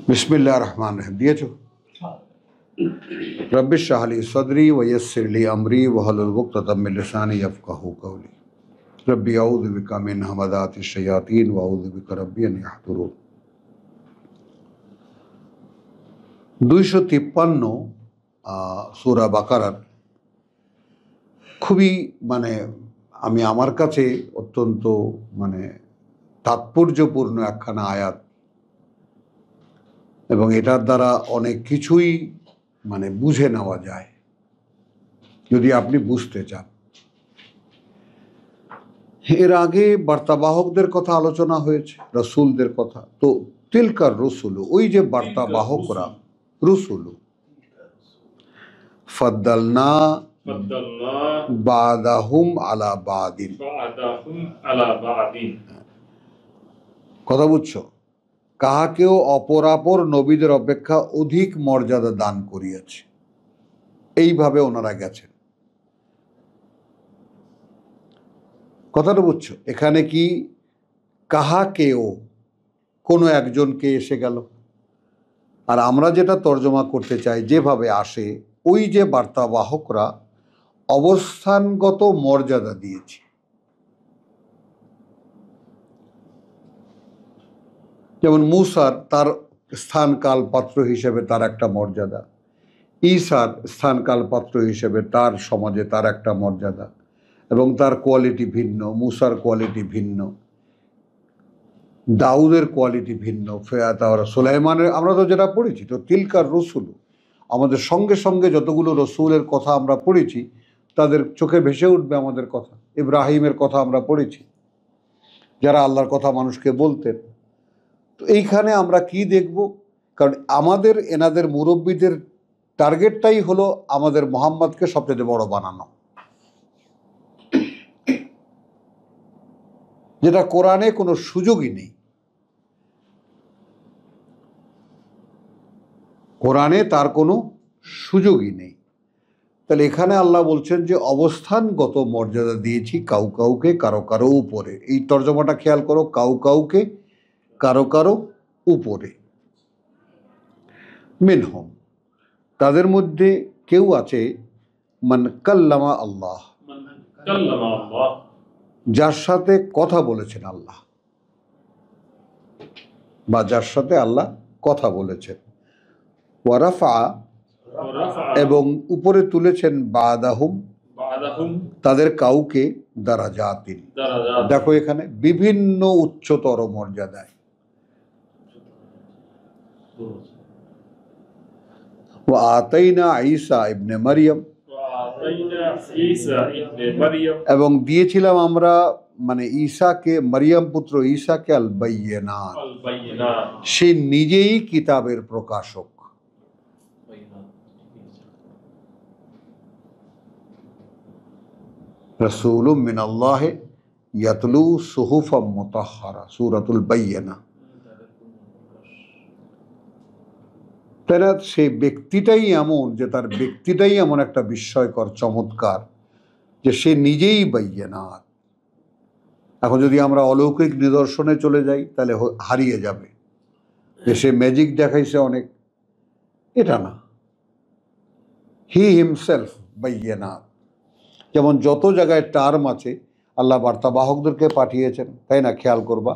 बिस्मिल्लाह रहमान रहीम दिएছো रब्बिश शरह ली सदरी व यस्सिर ली अमरी वहलुल उक़दतम मिन लिसानी यफ़क़हू क़ौली रब्बी अऊज़ु बिका मिन हमज़ातिश शयातीन व अऊज़ु बिका रब्बी अन यहज़ुरून। 253 সূরা বাকারার খুবই আমি আমার কাছে অত্যন্ত তাৎপর্যপূর্ণ একখানা আয়াত এবং এটার দ্বারা অনেক কিছুই বুঝে নেওয়া যায় যদি আপনি বুঝতে চান। এর আগে বার্তাবাহকদের কথা আলোচনা হয়েছে, রসুলদের কথা। তো তিলকার রসুল, ওই যে বার্তাবাহকরা, রসুল ফাদ্দালনা বাদাহুম আলা বাদিন, কথা বুঝছো? কাহাকেও অপরাপর নবীদের অপেক্ষা অধিক মর্যাদা দান করিয়াছে, এইভাবে ওনারা গেছেন। কথাটা বুঝছো? এখানে কি কাহাকেও, কোনো একজনকে এসে গেল, আর আমরা যেটা তর্জমা করতে চাই যেভাবে আসে, ওই যে বার্তাবাহকরা অবস্থানগত মর্যাদা দিয়েছে। যেমন মুসার তার স্থানকাল পাত্র হিসেবে তার একটা মর্যাদা, ঈসার স্থানকাল পাত্র হিসেবে তার সমাজে তার একটা মর্যাদা, এবং তার কোয়ালিটি ভিন্ন, মুসার কোয়ালিটি ভিন্ন, দাউদের কোয়ালিটি ভিন্ন, সুলাইমানের। আমরা তো যেটা পড়েছি, তো তিলকার রসুল, আমাদের সঙ্গে সঙ্গে যতগুলো রসুলের কথা আমরা পড়েছি তাদের চোখে ভেসে উঠবে আমাদের কথা। ইব্রাহিমের কথা আমরা পড়েছি, যারা আল্লাহর কথা মানুষকে বলতেন। তো এইখানে আমরা কি দেখব? কারণ আমাদের এনাদের মুরব্বীদের টার্গেটটাই হলো আমাদের মোহাম্মদকে সবচেয়ে বড় বানানো, যেটা কোরআনে কোনো সুযোগই নেই। কোরআনে তার কোনো সুযোগই নেই। তাহলে এখানে আল্লাহ বলছেন যে অবস্থানগত মর্যাদা দিয়েছি কাউ কাউকে কারো কারো উপরে। এই তর্জমাটা খেয়াল করো, কাউ কাউকে কারো কারো উপরে। মিনহুম, তাদের মধ্যে কেউ আছে, মান কাল্লামা আল্লাহ, যার সাথে কথা বলেছেন আল্লাহ, বা যার সাথে আল্লাহ কথা বলেছেন। ওয়ারাফা, এবং উপরে তুলেছেন বাদাহুম, তাদের কাউকে দারাজাতিন। দেখো এখানে বিভিন্ন উচ্চতর মর্যাদায়। ওয়া আতাইনা ঈসা ইবনে মারিয়াম, এবং দিয়েছিলাম আমরা ঈসাকে, মারিয়াম পুত্র ঈসাকে আল বাইয়িনাত, সে নিজেই কিতাবের প্রকাশক। রাসূলুম মিনাল্লাহি ইয়াতলু সুহুফাম মুতাহহারা, সূরাতুল বাইয়িনা। তারা সেই ব্যক্তিটাই এমন, যে তার ব্যক্তিটাই এমন একটা বিস্ময়কর চমৎকার, যে সে নিজেই বাইয়িনাত। এখন যদি আমরা অলৌকিক নিদর্শনে চলে যাই তাহলে হারিয়ে যাবে, যে সে ম্যাজিক দেখাইছে অনেক, এটা না। হি হিমসেলফ বাইয়িনাত। যেমন যত জায়গায় টার্ম আছে আল্লাহ বার্তাবাহকদেরকে পাঠিয়েছেন, তাই না? খেয়াল করবা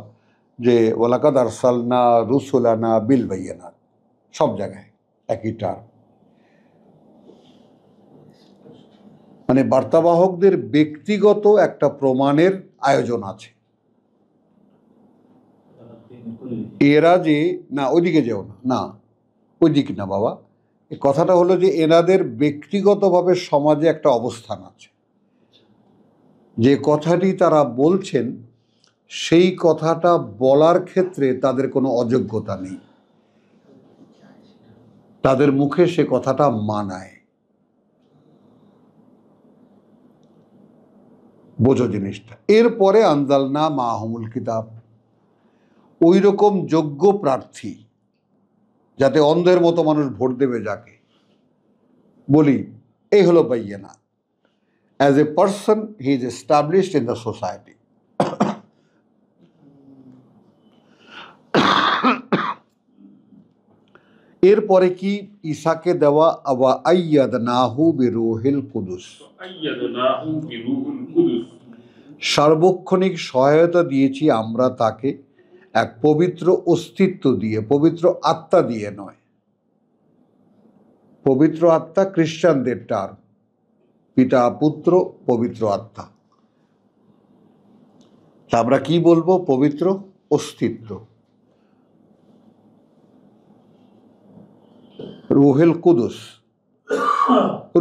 যে ওয়ালাকাদ আরসালনা রুসুলানা বিল বাইয়িনাত, সব জায়গায় একই টার্ম। বার্তাবাহকদের ব্যক্তিগত একটা প্রমাণের আয়োজন আছে। এরা যে, না ওইদিকে যেও না, না ওইদিকে না বাবা, এই কথাটা হলো যে এনাদের ব্যক্তিগতভাবে সমাজে একটা অবস্থান আছে। যে কথাটি তারা বলছেন সেই কথাটা বলার ক্ষেত্রে তাদের কোনো অযোগ্যতা নেই, তাদের মুখে সে কথাটা মানায়। বোঝো জিনিসটা। এরপরে আনজালনা মাহুমুল কিতাব, ওই রকম যোগ্য প্রার্থী, যাতে অন্ধের মতো মানুষ ভোট দেবে যাকে বলি, এই হলো বাইয়িনাত। As a person he is established in the society. এরপরে কি ঈসাকে দেওয়া ওয়া আইয়াদনাহু বিরূহিল কুদুস, সার্বক্ষণিক সহায়তা দিয়েছি আমরা তাকে এক পবিত্র অস্তিত্ব দিয়ে, পবিত্র আত্মা দিয়ে নয়। পবিত্র আত্মা খ্রিস্টানদের টার্ম, পিতা পুত্র পবিত্র আত্মা। তা আমরা কি বলবো? পবিত্র অস্তিত্ব, রুহেল কুদুস।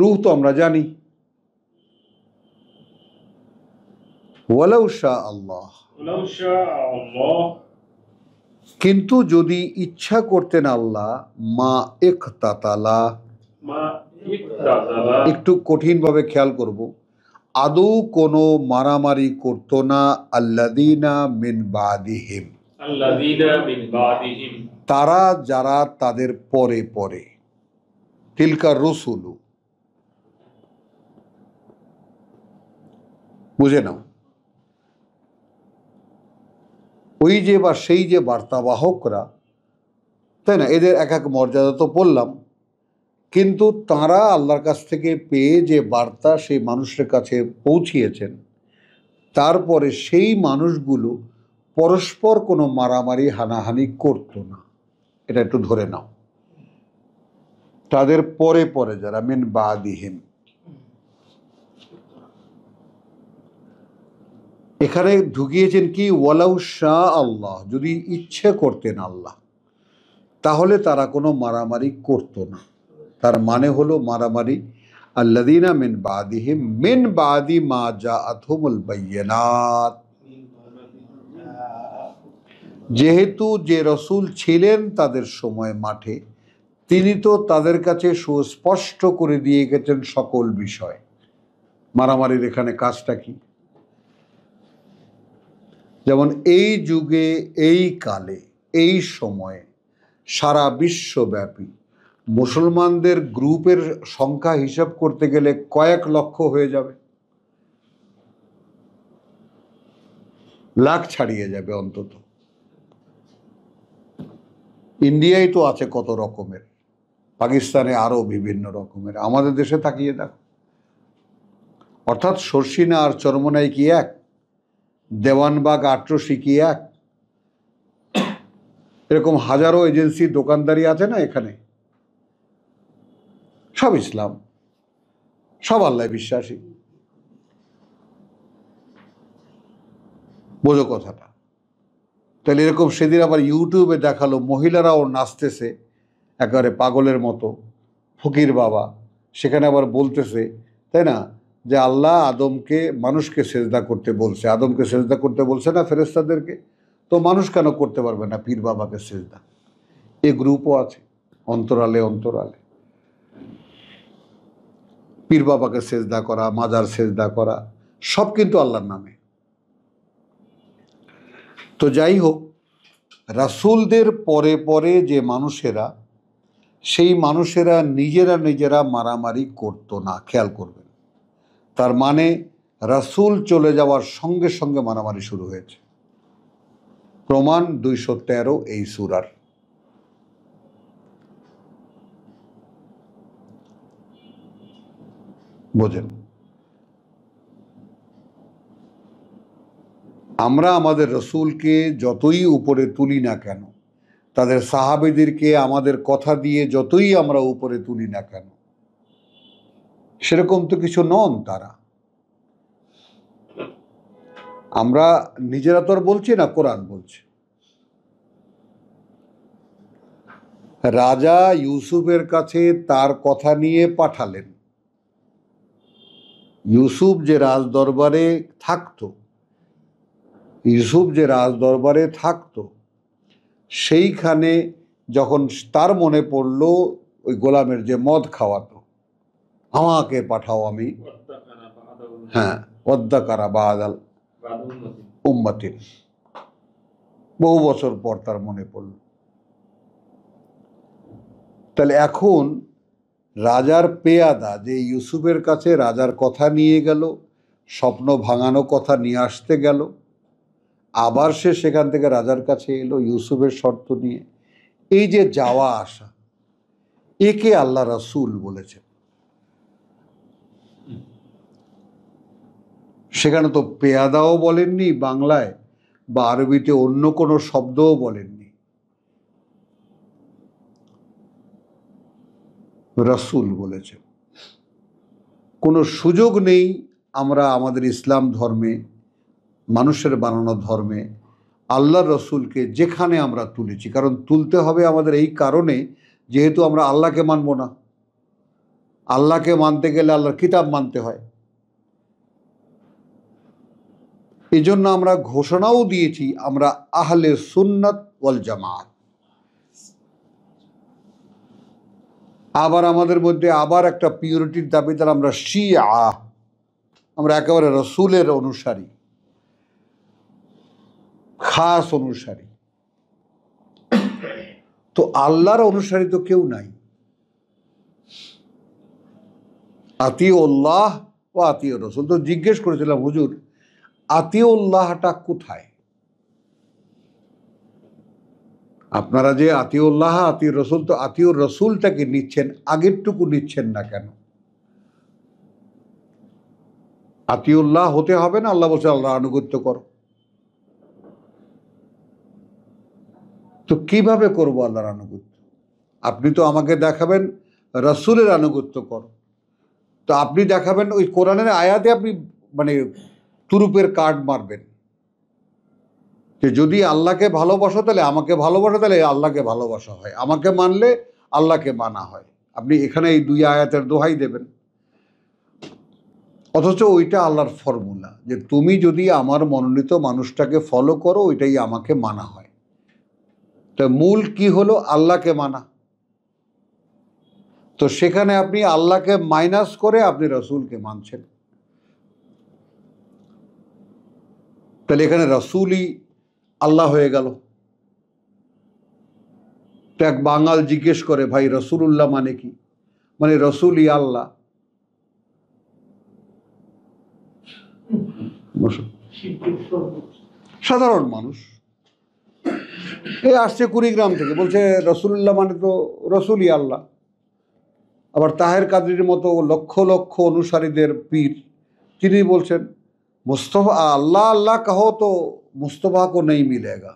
রুহ তো আমরা জানি, ওয়ালাউ শাআ আল্লাহ, কিন্তু যদি ইচ্ছা করতেন আল্লাহ, মা ইকতাতালা, একটু কঠিনভাবে খেয়াল করব, আদৌ কোনো মারামারি করতো না আল্লাযীনা মিন বাদিহিম, তারা যারা তাদের পরে পরে, তিলকা রসুলু, বুঝে নাও, ওই যে বা সেই যে বার্তাবাহকরা, তাই না, এদের এক এক মর্যাদা তো বললাম, কিন্তু তারা আল্লাহর কাছ থেকে পেয়ে যে বার্তা সেই মানুষের কাছে পৌঁছিয়েছেন, তারপরে সেই মানুষগুলো পরস্পর কোনো মারামারি হানাহানি করতো না। এটা একটু ধরে নাও, তাদের পরে পরে যারা মিন বাদিহিম। এখানে ঢুকিয়েছেন কি ওয়ালাউ শাআ আল্লাহ, যদি ইচ্ছে করতেন আল্লাহ, তাহলে তারা কোনো মারামারি করতো না। তার মানে হলো মারামারি, আল্লাযীনা মিন বাদিহিম মিন বাদি মা জাআতহুমুল বায়্যিনাত, যেহেতু যে রসুল ছিলেন তাদের সময় মাঠে, তিনি তো তাদের কাছে সুস্পষ্ট করে দিয়ে গেছেন সকল বিষয়। মারামারির এখানে কাজটা কি? যেমন এই যুগে, এই কালে, এই সময়ে সারা বিশ্বব্যাপী মুসলমানদের গ্রুপের সংখ্যা হিসাব করতে গেলে কয়েক লক্ষ হয়ে যাবে, লাখ ছাড়িয়ে যাবে অন্তত। ইন্ডিয়ায় তো আছে কত রকমের, পাকিস্তানে আরো বিভিন্ন রকমের, আমাদের দেশে তাকিয়ে দেখো। অর্থাৎ শর্ষিনা আর চরমনাই কি এক? দেওয়ানবাগ আট্রসি কি এক? এরকম হাজারো এজেন্সি দোকানদারি আছে না এখানে, সব ইসলাম, সব আল্লাহ বিশ্বাসী। বোঝো কথাটা? তাহলে এরকম সেদিন আবার ইউটিউবে দেখালো মহিলারাও নাচতেছে একেবারে পাগলের মতো, ফকির বাবা সেখানে আবার বলতেছে, তাই না, যে আল্লাহ আদমকে, মানুষকে সেজদা করতে বলছে, আদমকে সেজদা করতে বলছে না ফেরেশতাদেরকে, তো মানুষ কেন করতে পারবে না পীর বাবাকে সেজদা? এই গ্রুপও আছে অন্তরালে অন্তরালে, পীর বাবাকে সেজদা করা, মাজার সেজদা করা, সব কিন্তু আল্লাহর নামে। তো যাই হোক, রাসূলদের পরে পরে যে মানুষেরা, সেই মানুষেরা নিজেরা নিজেরা মারামারি করতো না। খেয়াল করবেন, তার মানে রাসূল চলে যাওয়ার সঙ্গে সঙ্গে মারামারি শুরু হয়েছে। প্রমাণ 213 এই সূরার। বোঝেন, আমরা আমাদের রসুলকে যতই উপরে তুলি না কেন, তাদের সাহাবীদেরকে আমাদের কথা দিয়ে যতই আমরা উপরে তুলি না কেন, সেরকম তো কিছু নন তারা। আমরা নিজেরা তো আর বলছি না, কোরআন বলছে। রাজা ইউসুফের কাছে তার কথা নিয়ে পাঠালেন। ইউসুফ যে রাজদরবারে থাকতো, ইউসুফ যে রাজদরবারে থাকতো, সেইখানে যখন তার মনে পড়লো ওই গোলামের যে মদ খাওয়াতো, আমাকে পাঠাও, আমি, হ্যাঁ, ওয়াদ্দাকারা বাদাল উম্মাতিন, বহু বছর পর তার মনে পড়ল। তাহলে এখন রাজার পেয়াদা যে ইউসুফের কাছে রাজার কথা নিয়ে গেল, স্বপ্ন ভাঙানো কথা নিয়ে আসতে গেল, আবার সে সেখান থেকে রাজার কাছে এলো ইউসুফের শর্ত নিয়ে, এই যে যাওয়া আসা, একে আল্লাহ রাসূল বলেছেন। সেখানে তো পেয়াদাও বলেননি বাংলায়, বা আরবিতে অন্য কোনো শব্দও বলেননি, রাসূল বলেছেন। কোনো সুযোগ নেই আমরা আমাদের ইসলাম ধর্মে, মানুষের বানানো ধর্মে আল্লাহর রসুলকে যেখানে আমরা তুলেছি, কারণ তুলতে হবে আমাদের এই কারণে, যেহেতু আমরা আল্লাহকে মানব না। আল্লাহকে মানতে গেলে আল্লাহর কিতাব মানতে হয়। এই জন্য আমরা ঘোষণাও দিয়েছি আমরা আহলে সুন্নাত ওয়াল জামাত। আবার আমাদের মধ্যে আবার একটা পিউরিটির দাবিদার, আমরা শিয়া, আমরা একেবারে রসুলের অনুসারী, খাস অনুসারী। তো আল্লাহর অনুসারী তো কেউ নাই। আতিউল্লাহ ও আতিউর রসুল। তো জিজ্ঞেস করেছিলাম, হুজুর আতিউল্লাহটা কোথায়? আপনারা যে আতিউল্লাহ আতিউর রসুল, তো আতিউর রসুলটাকে নিচ্ছেন, আগেরটুকু নিচ্ছেন না কেন? আতিউল্লাহ হতে হবে না? আল্লাহ বলছে আল্লাহ আনুগত্য করো। তো কিভাবে করবো আল্লাহর আনুগত্য? আপনি তো আমাকে দেখাবেন রসুলের আনুগত্য করো, তো আপনি দেখাবেন ওই কোরআনের আয়াতে আপনি মানে তুরুপের কার্ড মারবেন যে যদি আল্লাহকে ভালোবাসো তাহলে আমাকে ভালোবাসো, তাহলে আল্লাহকে ভালোবাসা হয়, আমাকে মানলে আল্লাহকে মানা হয়। আপনি এখানে এই দুই আয়াতের দোহাই দেবেন, অথচ ওইটা আল্লাহর ফর্মুলা যে তুমি যদি আমার মনোনীত মানুষটাকে ফলো করো ওইটাই আমাকে মানা হয়। তা মূল কি হলো? আল্লাহকে মানা। তো সেখানে আপনি আল্লাহকে মাইনাস করে আপনি রসুলকে মানছেন, তাহলে এখানে রসুলই আল্লাহ হয়ে গেল। তো এক বাঙাল জিজ্ঞেস করে, ভাই রসুলুল্লাহ মানে কি? মানে রসুলই আল্লাহ। সাধারণ মানুষ এই আসছে কুড়িগ্রাম থেকে, বলছে রসুলুল্লাহ মানে তো রসুলই আল্লাহ। আবার তাহের কাদরির মতো লক্ষ লক্ষ অনুসারীদের পীর, তিনি বলছেন मुस्तफ़ा अल्लाह अल्लाह कहो तो मुस्तफ़ा को नहीं मिलेगा,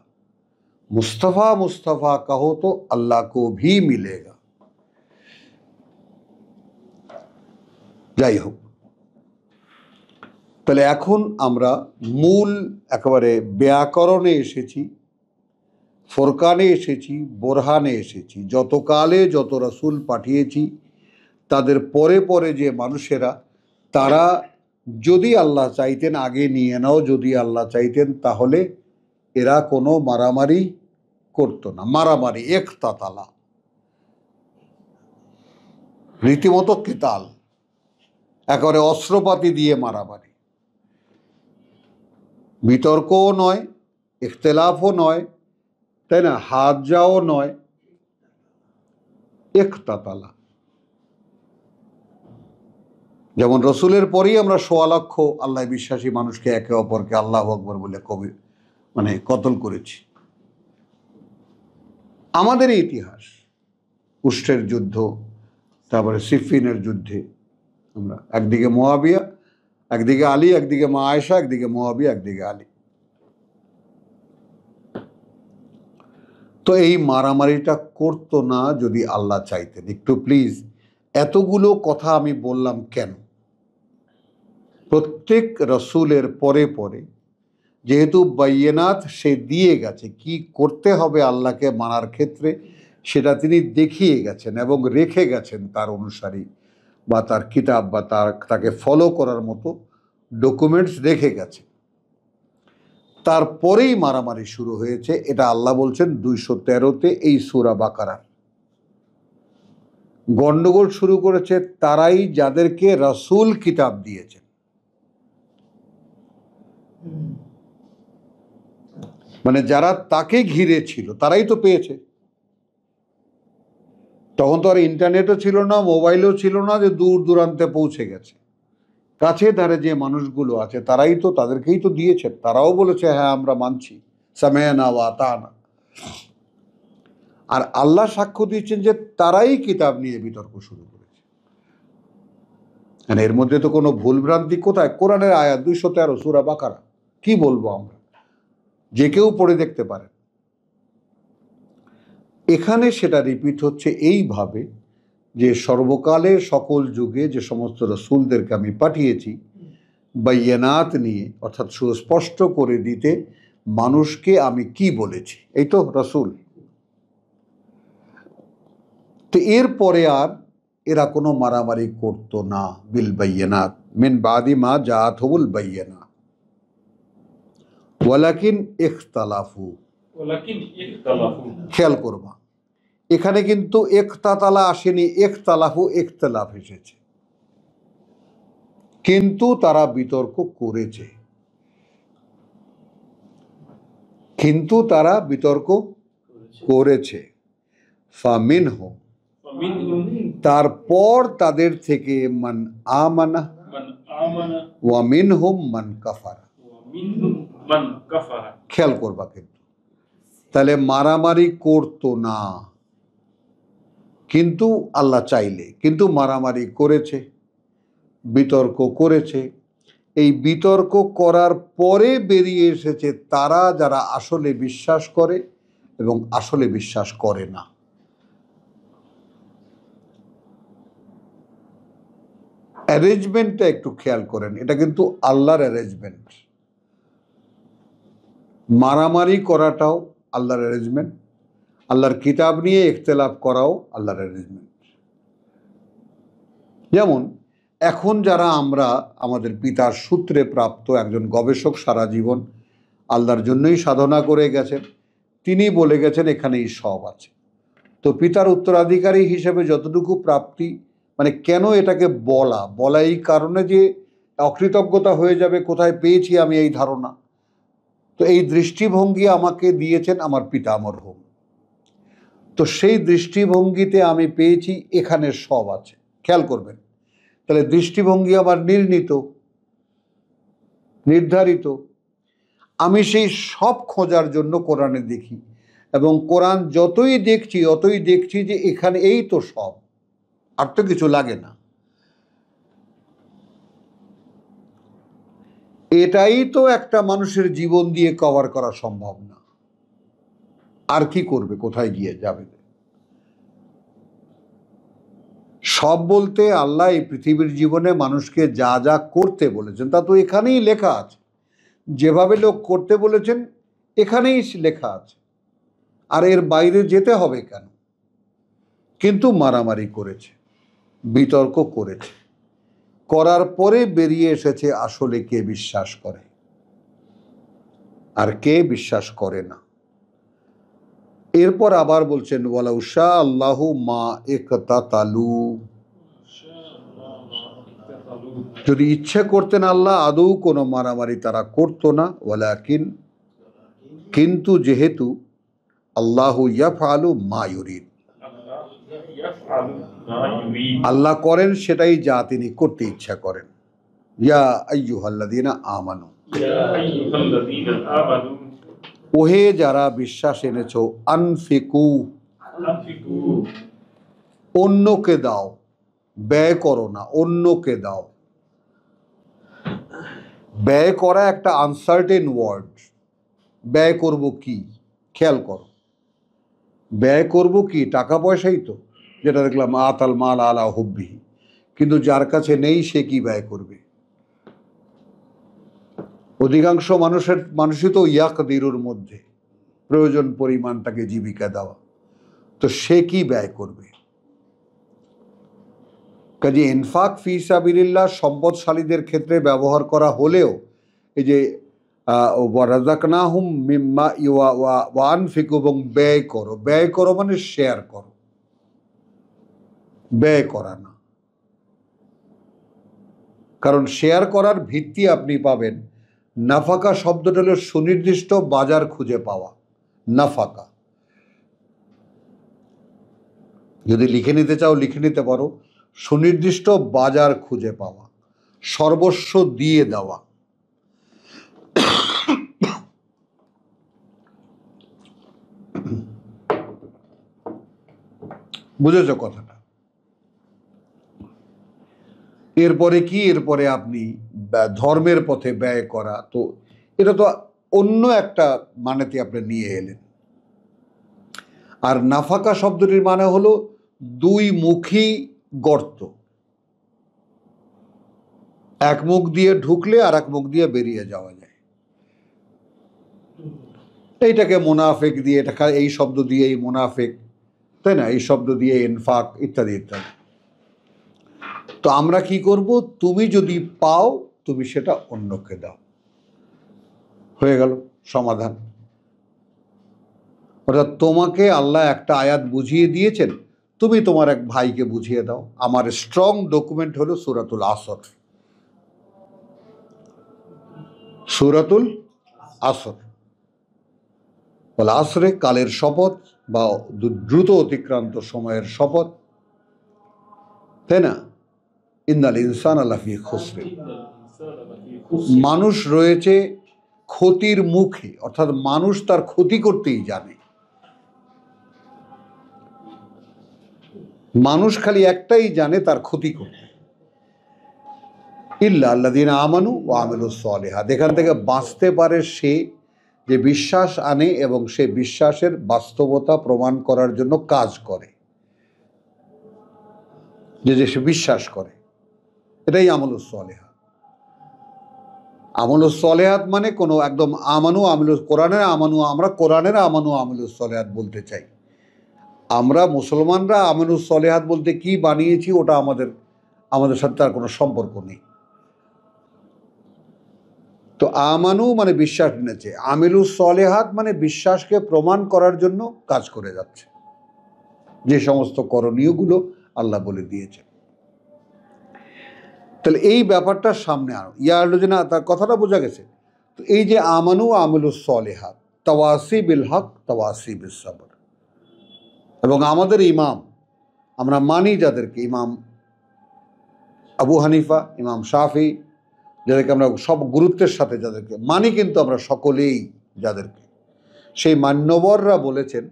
मुस्तफ़ा मुस्तफ़ा कहो तो अल्लाह को भी मिलेगा। যাই হোক, তাহলে এখন আমরা মূল একেবারে ব্যাকরণে এসেছি, ফোরকানে এসেছি, বোরহানে এসেছি। যত কালে যত রসুল পাঠিয়েছি তাদের পরে পরে যে মানুষেরা, তারা যদি আল্লাহ চাইতেন আগে নিয়ে নাও, যদি আল্লাহ চাইতেন তাহলে এরা কোনো মারামারি করতো না। মারামারি একতাতালা, রীতিমতো কেতাল, একেবারে অস্ত্রপাতি দিয়ে মারামারি, বিতর্কও নয়, ইখতিলাফও নয়, তাই না, হাত যাও নয়, একতাতালা। যেমন রসুলের পরেই আমরা ১৬ লক্ষ আল্লাহ বিশ্বাসী মানুষকে একে অপরকে আল্লাহু আকবার বলে কতল করেছি। আমাদের ইতিহাস, উষ্ট্রের যুদ্ধ, তারপরে সিফিনের যুদ্ধে আমরা একদিকে মুয়াবিয়া, একদিকে আলী, একদিকে মা আয়েশা, একদিকে মুয়াবিয়া, একদিকে আলী। তো এই মারামারিটা করতো না যদি আল্লাহ চাইতেন। একটু প্লিজ, এতগুলো কথা আমি বললাম কেন? প্রত্যেক রসুলের পরে পরে যেহেতু বাইয়িনাত সে দিয়ে গেছে, কি করতে হবে আল্লাহকে মানার ক্ষেত্রে সেটা তিনি দেখিয়ে গেছেন এবং রেখে গেছেন তার অনুসারী বা তার কিতাব বা তাকে ফলো করার মতো ডকুমেন্টস রেখে গেছে। তারপরেই মারামারি শুরু হয়েছে। এটা আল্লাহ বলছেন ২১৩-তে এই সূরা বাকারার। গন্ডগোল শুরু করেছে তারাই যাদেরকে রাসূল কিতাব দিয়েছেন। মানে যারা তাকে ঘিরে ছিল তারাই তো পেয়েছে। তখন তো আর ইন্টারনেটও ছিল না, মোবাইলও ছিল না যে দূর দূরান্তে পৌঁছে গেছে। কাছে ধারে যে মানুষগুলো আছে তারাই তো, তাদেরকেই তো দিয়েছেন। তারাও বলেছে হ্যাঁ আমরা মানছি, সামি'না ওয়া আতা'না। আর আল্লাহ সাক্ষ্য দিচ্ছেন যে তারাই কিতাব নিয়ে বিতর্ক শুরু করেছে। মানে এর মধ্যে তো কোনো ভুলভ্রান্তি কোথায়? কোরআনের আয়াত 213 সূরা বাকারা, কি বলবো আমরা, যে কেউ পড়ে দেখতে পারে। এখানে সেটা রিপিট হচ্ছে এইভাবে যে সর্বকালের সকল যুগে যে সমস্ত রসুলদেরকে আমি পাঠিয়েছি বাইয়ানাত নিয়ে, অর্থাৎ সুস্পষ্ট করে দিতে মানুষকে আমি কি বলেছি, এই তো রসুল। তো এরপরে আর এরা কোনো মারামারি করতো না। বিল বাইয়ানাত মিন বাদি মা জাআতহুমুল বাইয়ানাত ওয়ালাকিন ইখতালাফু। খেয়াল করবা, এখানে কিন্তু ইখতাতালা আসেনি, ইখতালাফু ইখতিলাফ এসেছে। কিন্তু তারা বিতর্ক করেছে, কিন্তু তারা বিতর্ক করেছে। ফামিনহুম, তারপর তাদের থেকে মান আমানা ওয়া মিনহুম মান কাফারা। খেয়াল করবা কিন্তু, তাহলে মারামারি করতো না, কিন্তু আল্লাহ চাইলে, কিন্তু মারামারি করেছে, বিতর্ক করেছে। এই বিতর্ক করার পরে বেরিয়ে এসেছে তারা যারা আসলে বিশ্বাস করে এবং আসলে বিশ্বাস করে না। অ্যারেঞ্জমেন্টটা একটু খেয়াল করেন, এটা কিন্তু আল্লাহর অ্যারেঞ্জমেন্ট। মারামারি করাটাও আল্লাহর অ্যারেঞ্জমেন্ট, আল্লাহর কিতাব নিয়ে ইখতিলাফ করাও আল্লাহর অ্যারেঞ্জমেন্ট। যেমন এখন যারা আমরা আমাদের পিতার সূত্রে প্রাপ্ত একজন গবেষক সারা জীবন আল্লাহর জন্যই সাধনা করে গেছেন, তিনি বলে গেছেন এখানেই সব আছে। তো পিতার উত্তরাধিকারী হিসেবে যতটুকু প্রাপ্তি, মানে কেন এটাকে বলা এই কারণে যে অকৃতজ্ঞতা হয়ে যাবে কোথায় পেয়েছি আমি এই ধারণা। তো এই দৃষ্টিভঙ্গি আমাকে দিয়েছেন আমার পিতা মরহুম। তো সেই দৃষ্টিভঙ্গিতে আমি পেয়েছি এখানে সব আছে। খেয়াল করবেন, তাহলে দৃষ্টিভঙ্গি আমার নির্ধারিত। আমি সেই সব খোঁজার জন্য কোরআনে দেখি, এবং কোরআন যতই দেখছি যে এখানে এই তো সব, আর তো কিছু লাগে না। এটাই তো একটা মানুষের জীবন দিয়ে কভার করা সম্ভব না। আর কি করবে, কোথায় গিয়ে যাবে? সব বলতে আল্লাহ এই পৃথিবীর জীবনে মানুষকে যা যা করতে বলেছেন তা তো এখানেই লেখা আছে। যেভাবে লোক করতে বলেছেন এখানেই লেখা আছে, আর এর বাইরে যেতে হবে কেন? কিন্তু মারামারি করেছে, বিতর্ক করেছে, করার পরে বেরিয়ে এসেছে আসলে কে বিশ্বাস করে আর কে বিশ্বাস করে না। এরপর আবার বলছেন ওয়ালাউ শাআ আল্লাহু মা ইকতাতালু, যদি ইচ্ছে করতেন আল্লাহ আদৌ কোনো মারামারি তারা করতো না। ওয়ালাকিন, কিন্তু যেহেতু আল্লাহু ইয়াফআলু মা ইউরিদ, আল্লাহ করেন সেটাই যা তিনি করতে ইচ্ছা করেন। ইয়া আইয়ুহাল্লাযীনা আমানু, ওহে যারা বিশ্বাস এনেছো, আনফিকু, অন্যকে দাও, ব্যয় করো না, অন্যকে দাও। ব্যয় করা একটা আনসার্টেন ওয়ার্ড। ব্যয় করব কি? খেয়াল করো, ব্যয় করব কি? টাকা পয়সাই তো, যেটা দেখলাম আতাল মাল আলা হুব্বিহি। কিন্তু যার কাছে নেই সে কি ব্যয় করবে? অধিকাংশ মানুষই তো ইয়াকদিরুর মধ্যে, প্রয়োজন পরিমাণ তাকে জীবিকা দেওয়া, তো সে কি ব্যয় করবে? কাজে ইনফাক ফি সাবিলিল্লাহ সম্পদশালীদের ক্ষেত্রে ব্যবহার করা হলেও এই যে ওয়ারাযাকনাহুম মিম্মা ওয়া আনফিকু, এবং ব্যয় করো মানে শেয়ার করো, ব্যয় করা না। কারণ শেয়ার করার ভিত্তি আপনি পাবেন, নাফাকা শব্দটা হলো সুনির্দিষ্ট বাজার খুঁজে পাওয়া। নাফাকা যদি লিখে নিতে চাও লিখে নিতে পারো, সুনির্দিষ্ট বাজার খুঁজে পাওয়া, সর্বস্ব দিয়ে দেওয়া। বুঝেছ কথাটা? এরপরে কি, এরপরে আপনি ধর্মের পথে ব্যয় করা, তো এটা তো অন্য একটা মানেতে আপনি নিয়ে এলেন। আর নাফাকা শব্দটির মানে হলো দুই মুখী গর্ত, এক মুখ দিয়ে ঢুকলে আর এক মুখ দিয়ে বেরিয়ে যাওয়া যায়। এইটাকে মুনাফেক দিয়ে, এটা এই শব্দ দিয়ে এই মুনাফেক, তাই না, এই শব্দ দিয়ে ইনফাক ইত্যাদি ইত্যাদি। তো আমরা কি করব, তুমি যদি পাও তুমি সেটা অন্যকে দাও, হয়ে গেল সমাধান। অর্থাৎ তোমাকে আল্লাহ একটা আয়াত বুঝিয়ে দিয়েছেন, তুমি তোমার এক ভাইকে বুঝিয়ে দাও। আমার স্ট্রং ডকুমেন্ট হলো সূরাতুল আসর। সূরাতুল আসর, বলে আসরে, কালের শপথ বা দ্রুত অতিক্রান্ত সময়ের শপথ, তাই না? ইন্নাল ইনসানা লাফি খুসরিন, মানুষ রয়েছে ক্ষতির মুখে, অর্থাৎ মানুষ তার ক্ষতি করতেই জানে। মানুষ খালি একটাই জানে, তার ক্ষতি করতে। ইল্লা আল্লাযীনা আমানু ওয়া আমিলুস সালিহাত, এখান থেকে বাঁচতে পারে সে যে বিশ্বাস আনে এবং সে বিশ্বাসের বাস্তবতা প্রমাণ করার জন্য কাজ করে, যে সে বিশ্বাস করে, এটাই আমলুস সালিহাত। আমলুস সালিহাত মানে কোনো একদম আমানু আমিলুস, কোরআনের আমানু, আমরা কোরআনের আমানু আমিলুস সালিহাত বলতে চাই। আমরা মুসলমানরা আমিলুস সালিহাত বলতে কি বানিয়েছি, ওটা আমাদের সাথে তার কোনো সম্পর্ক নেই। তো আমানু মানে বিশ্বাস এনেছে, আমিলুস সালিহাত মানে বিশ্বাসকে প্রমাণ করার জন্য কাজ করে যাচ্ছে, যে সমস্ত করণীয়গুলো আল্লাহ বলে দিয়েছে। তাহলে এই ব্যাপারটা সামনে আনো, ইয়ারলোজনা, তার কথাটা বোঝা গেছে। তো এই যে আমানু আমিলুস সালিহাত, তাওয়াসি বিল হক তাওয়াসি বিস সবর, এবং আমাদের ইমাম, আমরা মানি যাদেরকে, ইমাম আবু হানিফা, ইমাম শাফি, যাদেরকে আমরা সব গুরুত্বের সাথে যাদেরকে মানি, কিন্তু আমরা সকলেই যাদেরকে, সেই মান্যবররা বলেছেন,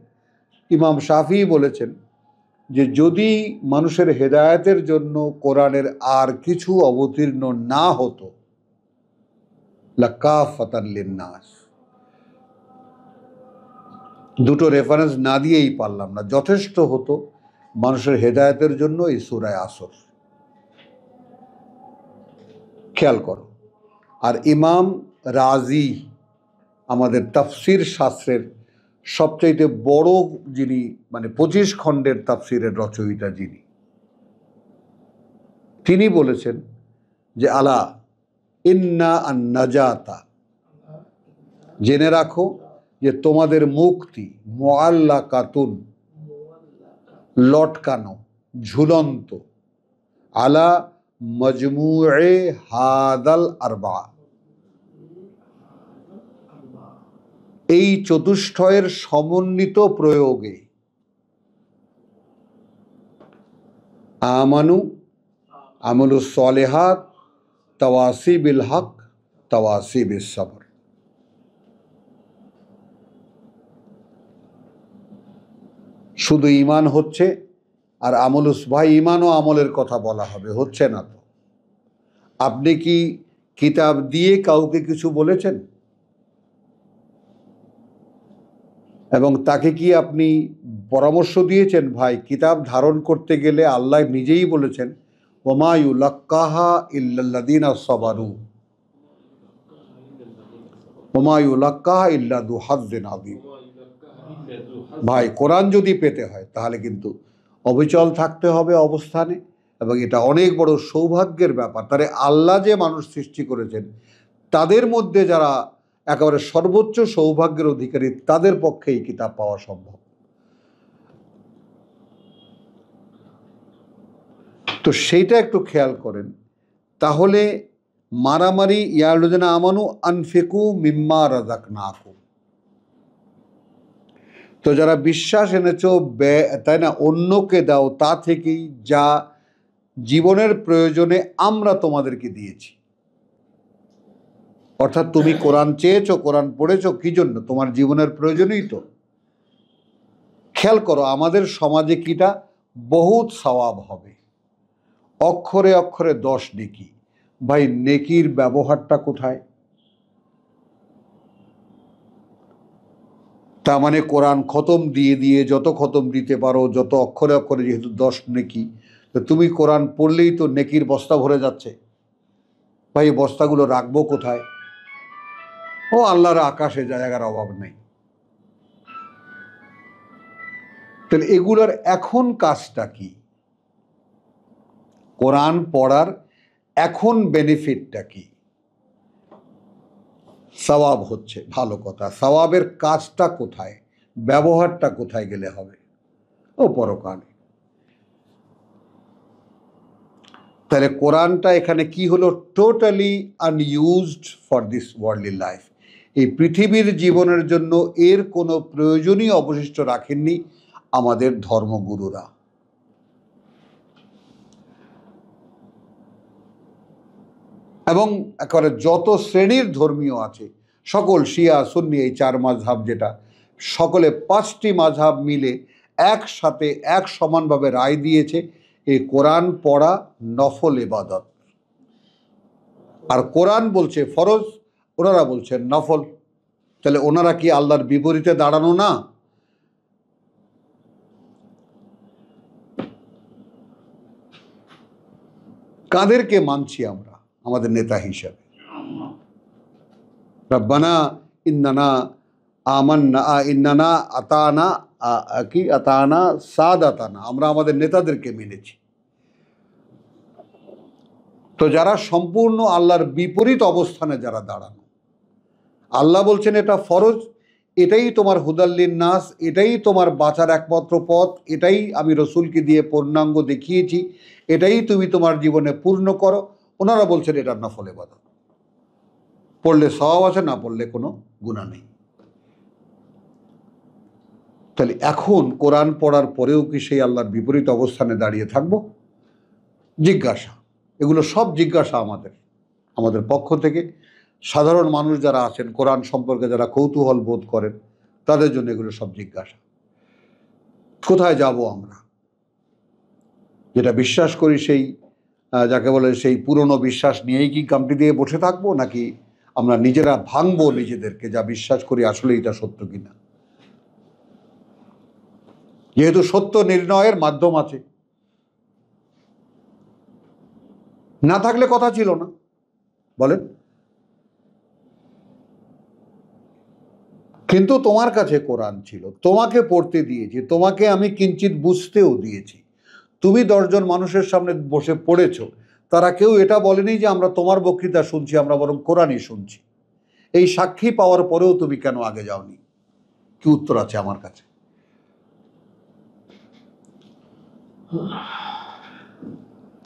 ইমাম শাফি বলেছেন যে যদি মানুষের হেদায়েতের জন্য কোরআনের আর কিছু অবতীর্ণ না হতো, লাকাফাতান লিন্নাস, দুটো রেফারেন্স না দিয়েই পারলাম না, যথেষ্ট হতো মানুষের হেদায়েতের জন্য এই সূরা আসর। খেয়াল করো। আর ইমাম রাজি, আমাদের তাফসির শাস্ত্রের সবচাইতে বড় যিনি, মানে 25 খণ্ডের তাফসিরের রচয়িতা যিনি, তিনি বলেছেন যে আলা ইন্না আন নাজাতা, জেনে রাখো যে তোমাদের মুক্তি, মুআল্লাকাতুন, লটকানো, ঝুলন্ত, আলা মজমুয়ে হাদাল আরবা, এই চতুষ্টয়ের সমন্বিত প্রয়োগে, আমানু আমলুস সালিহাত তাওয়াসি বিল হক তাওয়াসি বিস সবর। শুধু ঈমান হচ্ছে আর আমলুস, ভাই ঈমান ও আমলের কথা বলা হবে, হচ্ছে না তো। আপনি কি কিতাব দিয়ে কাউকে কিছু বলেছেন? এবং তাকে কি আপনি পরামর্শ দিয়েছেন, ভাই কিতাব ধারণ করতে গেলে আল্লাহ নিজেই বলেছেন ওমা ইউলাক্কাহা ইল্লাল্লাযীনা সাবারু ওমা ইউলাক্কাহা ইল্লা যু হাজ্জিন আযীম। ভাই কোরআন যদি পেতে হয় তাহলে কিন্তু অবিচল থাকতে হবে অবস্থানে, এবং এটা অনেক বড় সৌভাগ্যের ব্যাপার। তাহলে আল্লাহ যে মানুষ সৃষ্টি করেছেন তাদের মধ্যে যারা একেবারে সর্বোচ্চ সৌভাগ্যের অধিকারী, তাদের পক্ষে এই কিতাব পাওয়া সম্ভব। তো সেইটা একটু খেয়াল করেন। তাহলে মারামারি, ইয়ারলুজানা আমানু আনফিকু মিম্মা রাযাকনাকুম, তো যারা বিশ্বাস এনেছো, তাই না, অন্যকে দাও তা থেকেই যা জীবনের প্রয়োজনে আমরা তোমাদেরকে দিয়েছি। অর্থাৎ তুমি কোরআন চেয়েছো, কোরআন পড়েছো, কি জন্য? তোমার জীবনের প্রয়োজনেই তো। খেয়াল করো আমাদের সমাজে কিটা বহুত সওয়াব হবে, অক্ষরে অক্ষরে 10 নেকি। ভাই নেকির ব্যবহারটা কোথায়? তার মানে কোরআন খতম দিয়ে দিয়ে যত খতম দিতে পারো, যত অক্ষরে অক্ষরে যেহেতু 10 নেকি, তো তুমি কোরআন পড়লেই তো নেকির বস্তা ভরে যাচ্ছে। ভাই এই বস্তাগুলো রাখবো কোথায়? ও আল্লাহর আকাশে জায়গার অভাব নেই। তাহলে এগুলোর এখন কাজটা কি? কোরআন পড়ার এখন বেনিফিটটা কি? সওয়াব হচ্ছে, ভালো কথা। সওয়াবের কাজটা কোথায়, ব্যবহারটা কোথায় গেলে হবে? ও পরকালে। তাহলে কোরআনটা এখানে কি হলো? Totally unused for this worldly life. এই পৃথিবীর জীবনের জন্য এর কোনো প্রয়োজনই অবশিষ্ট রাখেননি আমাদের ধর্মগুরুরা। এবং একেবারে যত শ্রেণীর ধর্মীয় আছে, সকল শিয়া সুন্নি এই 4 মাযহাব, যেটা সকলে 5টি মাযহাব মিলে একসাথে এক সমানভাবে রায় দিয়েছে এই কোরআন পড়া নফল ইবাদত। আর কোরআন বলছে ফরজ, ওনারা বলছেন নফল। তাহলে ওনারা কি আল্লাহর বিপরীতে দাঁড়ানো না? কাদেরকে মানছি আমরা আমাদের নেতা হিসাবে? রব্বানা ইন্নানা আমান্না ইন্নানা আতানা কি আতানা সাদাতানা, আমরা আমাদের নেতাদেরকে মেনেছি। তো যারা সম্পূর্ণ আল্লাহর বিপরীত অবস্থানে যারা দাঁড়ানো, আল্লাহ বলছেন এটা ফরজ, এটাই তোমার হুদাল্লিন নাস, এটাই তোমার বাঁচার একমাত্র পথ, এটাই আমি রসুলকে দিয়ে পূর্ণাঙ্গ দেখিয়েছি, এটাই তুমি তোমার জীবনে পূর্ণ করো। ওনারা বলছেন এটা নফল ইবাদত, পড়লে সওয়াব আছে, না পড়লে কোনো গুনাহ নেই। তাহলে এখন কোরআন পড়ার পরেও কি সেই আল্লাহর বিপরীত অবস্থানে দাঁড়িয়ে থাকবো? জিজ্ঞাসা, এগুলো সব জিজ্ঞাসা আমাদের পক্ষ থেকে। সাধারণ মানুষ যারা আছেন, কোরআন সম্পর্কে যারা কৌতূহল বোধ করেন, তাদের জন্য এগুলো সব জিজ্ঞাসা। কোথায় যাব আমরা? যেটা বিশ্বাস করি সেই যাকে বলে সেই পুরনো বিশ্বাস নিয়েই কি কামটি দিয়ে বসে থাকবো, নাকি আমরা নিজেরা ভাঙবো নিজেদেরকে, যা বিশ্বাস করি আসলে এটা সত্য কিনা? যেহেতু সত্য নির্ণয়ের মাধ্যম আছে, না থাকলে কথা ছিল না, বলেন। কিন্তু তোমার কাছে কোরআন ছিল, তোমাকে পড়তে দিয়েছি, তোমাকে আমি কিঞ্চিত বুঝতেও দিয়েছি। তুমি 10 জন মানুষের সামনে বসে পড়েছো, তারা কেউ এটা বলেনি যে আমরা তোমার বক্তৃতা শুনছি, আমরা বরং কোরআনই শুনছি। এই সাক্ষী পাওয়ার পরেও তুমি কেন আগে যাওনি? কি উত্তর আছে আমার কাছে?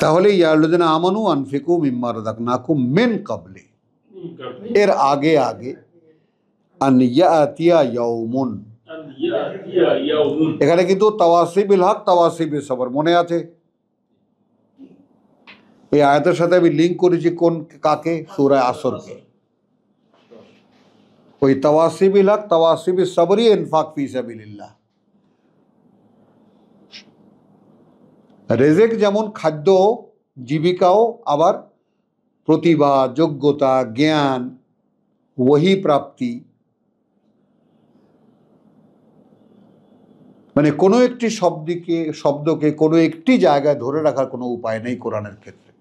তাহলে ইয়াল্লাযিনা আমানু আনফিকু মিম্মা রাযাকনাকুম মিন ক্বাবলি, এর আগে আগে আন ইয়াতিয়া ইয়াউমুন, এখানে কিন্তু তাওয়াসিবিল হক তাওয়াসিবিস সবর মনে আছে? এই আয়াতের সাথে আমি লিঙ্ক করেছি কোন কাকে? সূরা আসরকে। ওই তাওয়াসিবিল হক তাওয়াসিবিস সবরই ইনফাক ফি সাবিলিল্লাহ। রেজেক যেমন খাদ্য, জীবিকাও আবার প্রতিভা, যোগ্যতা, জ্ঞান, ওহী প্রাপ্তি, মানে কোনো একটি শব্দকে কোনো একটি জায়গায় ধরে রাখার কোনো উপায় নেই কোরআনের ক্ষেত্রে।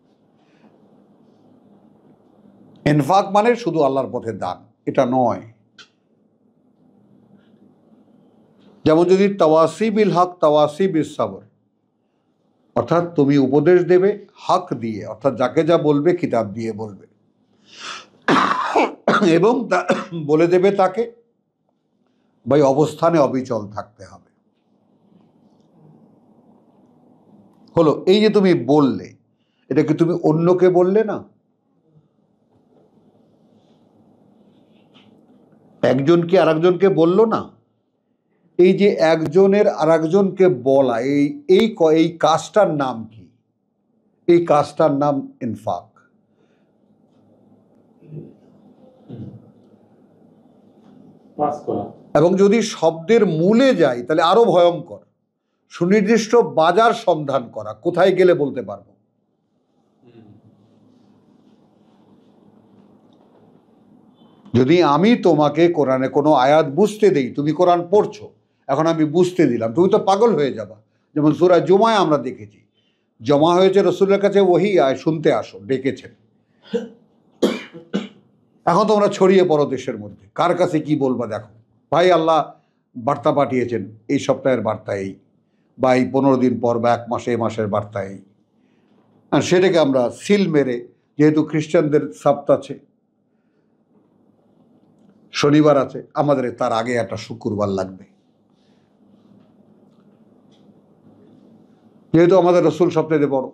ইনফাক মানে শুধু আল্লাহর পথে দান, এটা নয়। যেমন যদি তাওয়াসিবিল হক তাওয়াসিবিস সবর, অর্থাৎ তুমি উপদেশ দেবে হক দিয়ে, অর্থাৎ যাকে যা বলবে কিতাব দিয়ে বলবে, এবং বলে দেবে তাকে ভাই অবস্থানে অবিচল থাকতে হবে। হলো এই যে তুমি বললে, এটা কি তুমি অন্যকে বললে না? একজন কি আরেকজনকে বললো না? এই যে একজনের আরেকজনকে বলা, এই কাজটার নাম কি? এই কাজটার নাম ইনফাক। এবং যদি শব্দের মূলে যাই তাহলে আরো ভয়ঙ্কর। সুনির্দিষ্ট বাজার সন্ধান করা, কোথায় গেলে বলতে পারবো। যদি আমি তোমাকে কোরআনে কোনো আয়াত বুঝতে দেই, তুমি কোরআন পড়ছো, এখন আমি বুঝতে দিলাম, তুমি তো পাগল হয়ে যাবা। যেমন সূরা জুমায় আমরা দেখেছি, জমা হয়েছে রসুলের কাছে, ওহি আয় শুনতে আসো, ডেকেছেন। এখন তোমরা ছড়িয়ে পড়ো দেশের মধ্যে, কার কাছে কি বলবা দেখো, ভাই আল্লাহ বার্তা পাঠিয়েছেন, এই সপ্তাহের বার্তা এই, বা এই 15 দিন পর বা 1 মাসে, এই মাসের বার্তা এই। আর সেটাকে আমরা সিল মেরে, যেহেতু খ্রিস্টানদের সপ্তাহ আছে, শনিবার আছে, আমাদের তার আগে একটা শুক্রবার লাগবে, যেহেতু আমাদের রসুল সপ্তাহে বড়।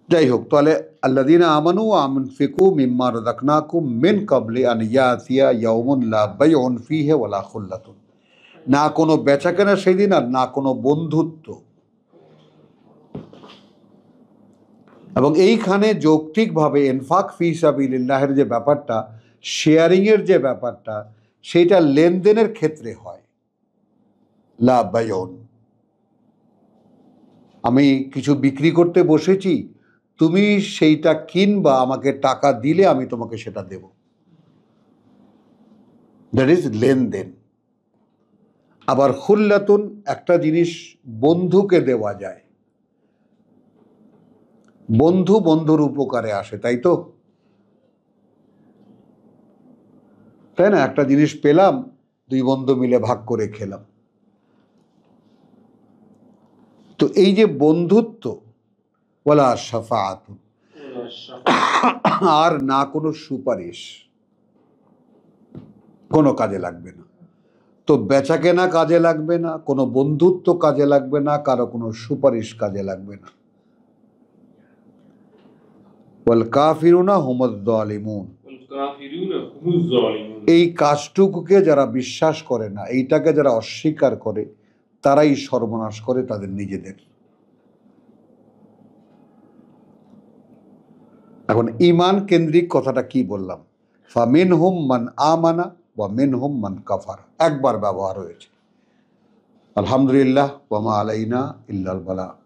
যাই হোক, তাহলে আল্লাযীনা আমানু ওয়া আনফিকু মিম্মা রাযাকনাকুম মিন ক্বাবলি আন ইয়াতিয়া ইয়াউমুন লা বাইউন ফীহি ওয়ালা খুল্লাতুন, না কোনো বেচাকেনা সেদিন, আর না কোনো বন্ধুত্ব। এবং এইখানে যৌক্তিকভাবে ইনফাক ফি সাবিলিল্লাহের যে ব্যাপারটা, শেয়ারিংয়ের যে ব্যাপারটা, সেইটা লেনদেনের ক্ষেত্রে হয়। লা বাইউন, আমি কিছু বিক্রি করতে বসেছি, তুমি সেইটা কিনবা, আমাকে টাকা দিলে আমি তোমাকে সেটা দেব, দ্যাট ইজ লেনদেন। আবার খুল্লাতুন, একটা জিনিস বন্ধুকে দেওয়া যায়, বন্ধু বন্ধুর উপকারে আসে, তাই তো, তাই না? একটা জিনিস পেলাম, 2 বন্ধু মিলে ভাগ করে খেলাম। তো এই যে বন্ধুত্ব, ওয়ালা শাফাআতুন, আর না কোনো সুপারিশ, কোনো কাজে লাগবে না। তো বেচা কেনা কাজে লাগবে না, কোনো বন্ধুত্ব কাজে লাগবে না, কারো কোনো সুপারিশ কাজে লাগবে না। ওয়াল কাফিরুনা হুমুজ যালিমুন, এই কাজটুকুকে যারা বিশ্বাস করে না, এইটাকে যারা অস্বীকার করে, তারাই সর্বনাশ করে তাদের নিজেদের। এখন ঈমান কেন্দ্রিক কথাটা কি বললাম? ফামিনহুম মান আমানা ওয়া মিনহুম মান কাফার, একবার ব্যবহার হয়েছে। আলহামদুলিল্লাহ, ওয়া মা আলাইনা ইল্লাল বালাগ।